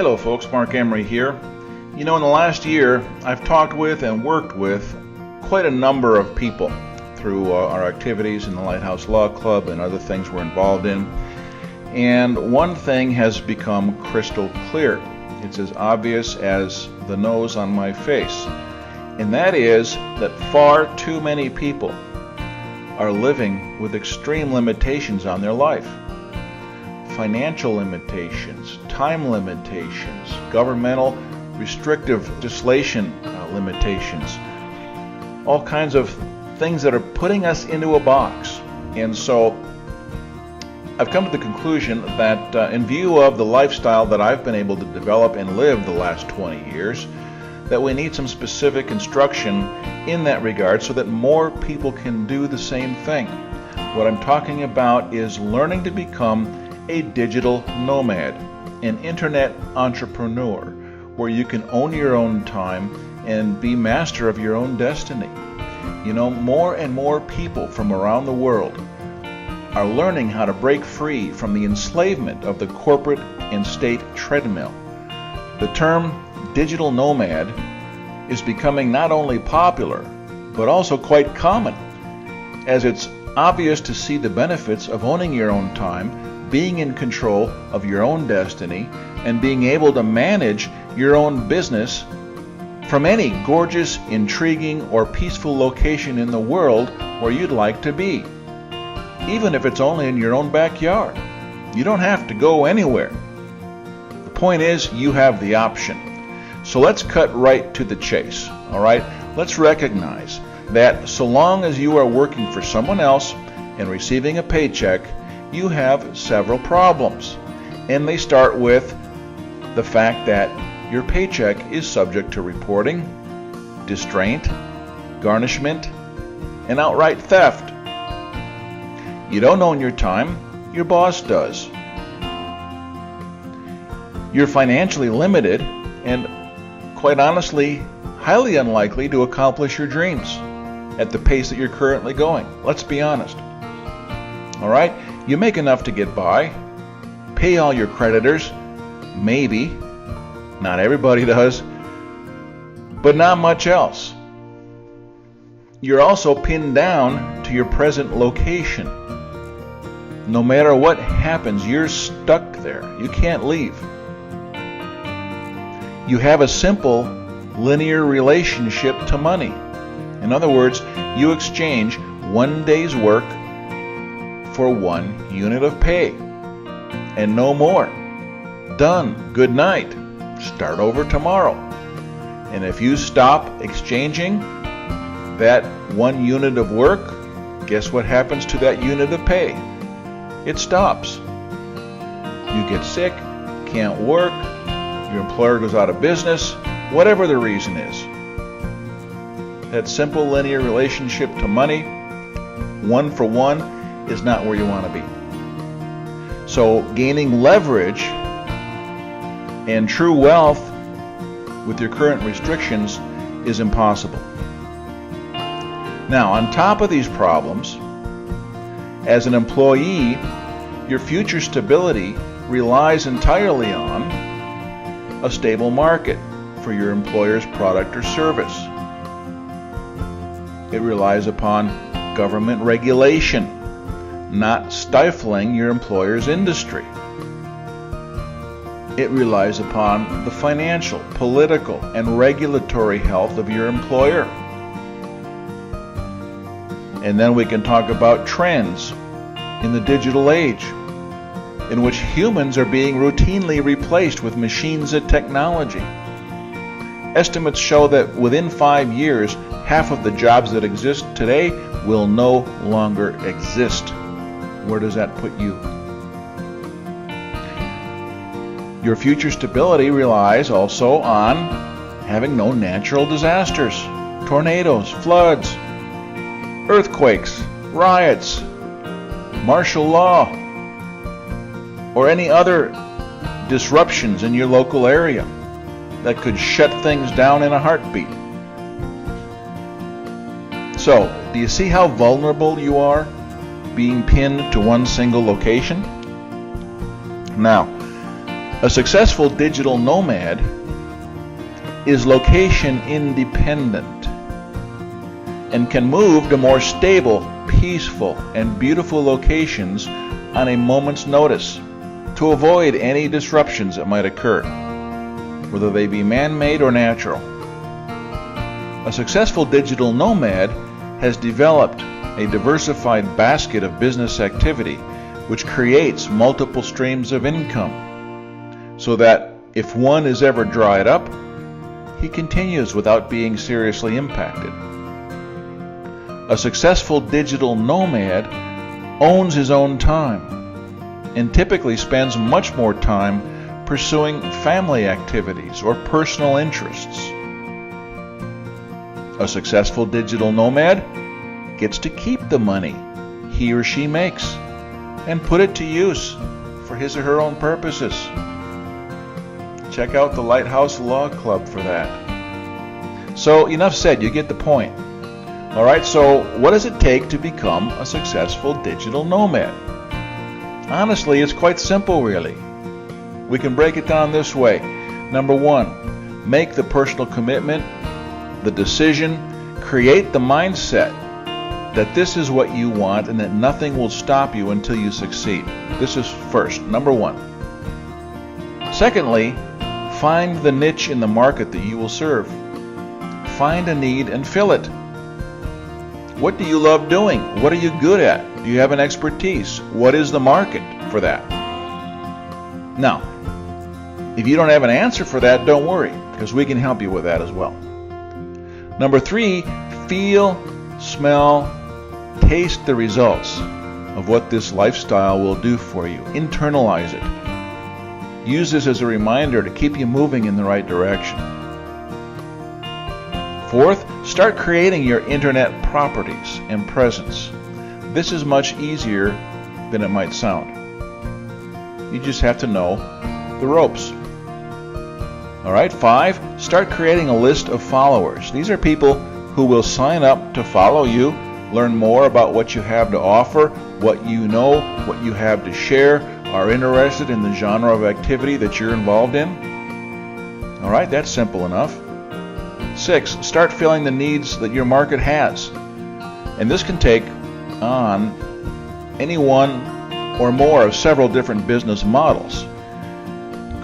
Hello folks, Mark Emery here. In the last year, I've talked with and worked with quite a number of people through our activities in the Lighthouse Law Club and other things we're involved in. And one thing has become crystal clear. It's as obvious as the nose on my face. And that is that far too many people are living with extreme limitations on their life. Financial limitations, time limitations, governmental restrictive legislation limitations, all kinds of things that are putting us into a box. And so I've come to the conclusion that in view of the lifestyle that I've been able to develop and live the last 20 years, that we need some specific instruction in that regard so that more people can do the same thing. What I'm talking about is learning to become a digital nomad, an internet entrepreneur, where you can own your own time and be master of your own destiny. More and more people from around the world are learning how to break free from the enslavement of the corporate and state treadmill. The term digital nomad is becoming not only popular, but also quite common, as it's obvious to see the benefits of owning your own time, being in control of your own destiny, and being able to manage your own business from any gorgeous, intriguing, or peaceful location in the world where you'd like to be. Even if it's only in your own backyard. You don't have to go anywhere. The point is, you have the option. So let's cut right to the chase, all right? Let's recognize that so long as you are working for someone else and receiving a paycheck, you have several problems. And they start with the fact that your paycheck is subject to reporting, distraint, garnishment, and outright theft. You don't own your time, your boss does. You're financially limited and, quite honestly, highly unlikely to accomplish your dreams at the pace that you're currently going. Let's be honest. All right? You make enough to get by, pay all your creditors, maybe, not everybody does, but not much else. You're also pinned down to your present location. No matter what happens, you're stuck there. You can't leave. You have a simple linear relationship to money. In other words, you exchange one day's work for 1 unit of pay, and no more. Done. Good night. Start over tomorrow. And if you stop exchanging that 1 unit of work, guess what happens to that unit of pay? It stops. You get sick, can't work, your employer goes out of business, whatever the reason is. That simple linear relationship to money, one for one, is not where you want to be. So gaining leverage and true wealth with your current restrictions is impossible. Now, on top of these problems, as an employee, your future stability relies entirely on a stable market for your employer's product or service. It relies upon government regulation, not stifling your employer's industry. It relies upon the financial, political, and regulatory health of your employer. And then we can talk about trends in the digital age, in which humans are being routinely replaced with machines and technology. Estimates show that within 5 years, half of the jobs that exist today will no longer exist. Where does that put you? Your future stability relies also on having no natural disasters, tornadoes, floods, earthquakes, riots, martial law, or any other disruptions in your local area that could shut things down in a heartbeat. So, do you see how vulnerable you are being pinned to one single location? Now, A successful digital nomad is location independent and can move to more stable, peaceful, and beautiful locations on a moment's notice to avoid any disruptions that might occur, whether they be man-made or natural. A successful digital nomad has developed a diversified basket of business activity which creates multiple streams of income, so that if one is ever dried up, he continues without being seriously impacted. A successful digital nomad owns his own time and typically spends much more time pursuing family activities or personal interests. A successful digital nomad gets to keep the money he or she makes and put it to use for his or her own purposes. Check out the Lighthouse Law Club for that. So enough said, you get the point. Alright, so what does it take to become a successful digital nomad? Honestly, it's quite simple really. We can break it down this way. Number one, make the personal commitment, the decision, create the mindset that this is what you want and that nothing will stop you until you succeed. This is first, number one. Secondly, find the niche in the market that you will serve. Find a need and fill it. What do you love doing? What are you good at? Do you have an expertise? What is the market for that? Now, if you don't have an answer for that, don't worry, because we can help you with that as well. Number three, feel, smell, taste the results of what this lifestyle will do for you. Internalize it. Use this as a reminder to keep you moving in the right direction. Fourth, start creating your internet properties and presence. This is much easier than it might sound. You just have to know the ropes. Alright, 5, start creating a list of followers. These are people who will sign up to follow you, learn more about what you have to offer, what you know, what you have to share, are interested in the genre of activity that you're involved in. Alright, that's simple enough. 6, start filling the needs that your market has. And this can take on any one or more of several different business models.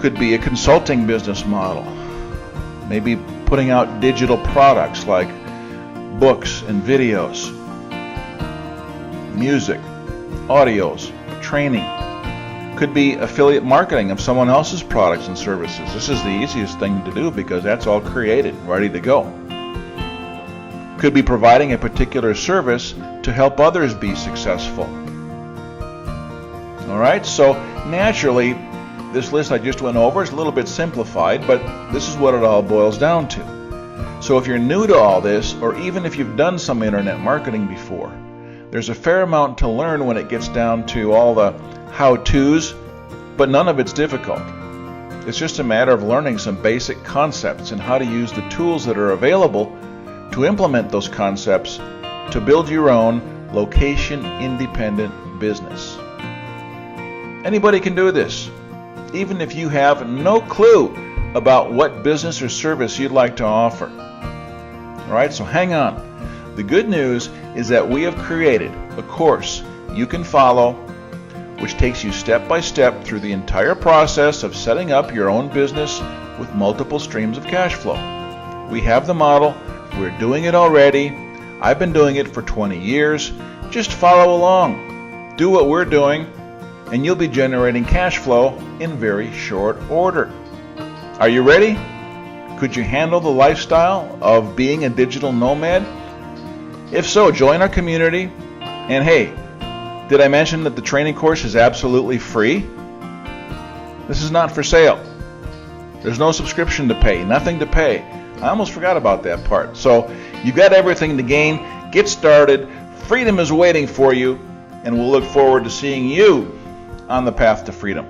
Could be a consulting business model, maybe putting out digital products like books and videos, music, audios, training. Could be affiliate marketing of someone else's products and services. This is the easiest thing to do because that's all created, ready to go. Could be providing a particular service to help others be successful. Alright, so naturally, this list I just went over is a little bit simplified, but this is what it all boils down to. So if you're new to all this, or even if you've done some internet marketing before, there's a fair amount to learn when it gets down to all the how-tos, but none of it's difficult. It's just a matter of learning some basic concepts and how to use the tools that are available to implement those concepts to build your own location-independent business. Anybody can do this, even if you have no clue about what business or service you'd like to offer. Alright, so hang on. The good news is that we have created a course you can follow which takes you step by step through the entire process of setting up your own business with multiple streams of cash flow. We have the model, we're doing it already, I've been doing it for 20 years, just follow along, do what we're doing, and you'll be generating cash flow in very short order. Are you ready? Could you handle the lifestyle of being a digital nomad? If so, join our community, and hey, did I mention that the training course is absolutely free? This is not for sale. There's no subscription to pay, nothing to pay. I almost forgot about that part. So you've got everything to gain. Get started. Freedom is waiting for you, and we'll look forward to seeing you on the path to freedom.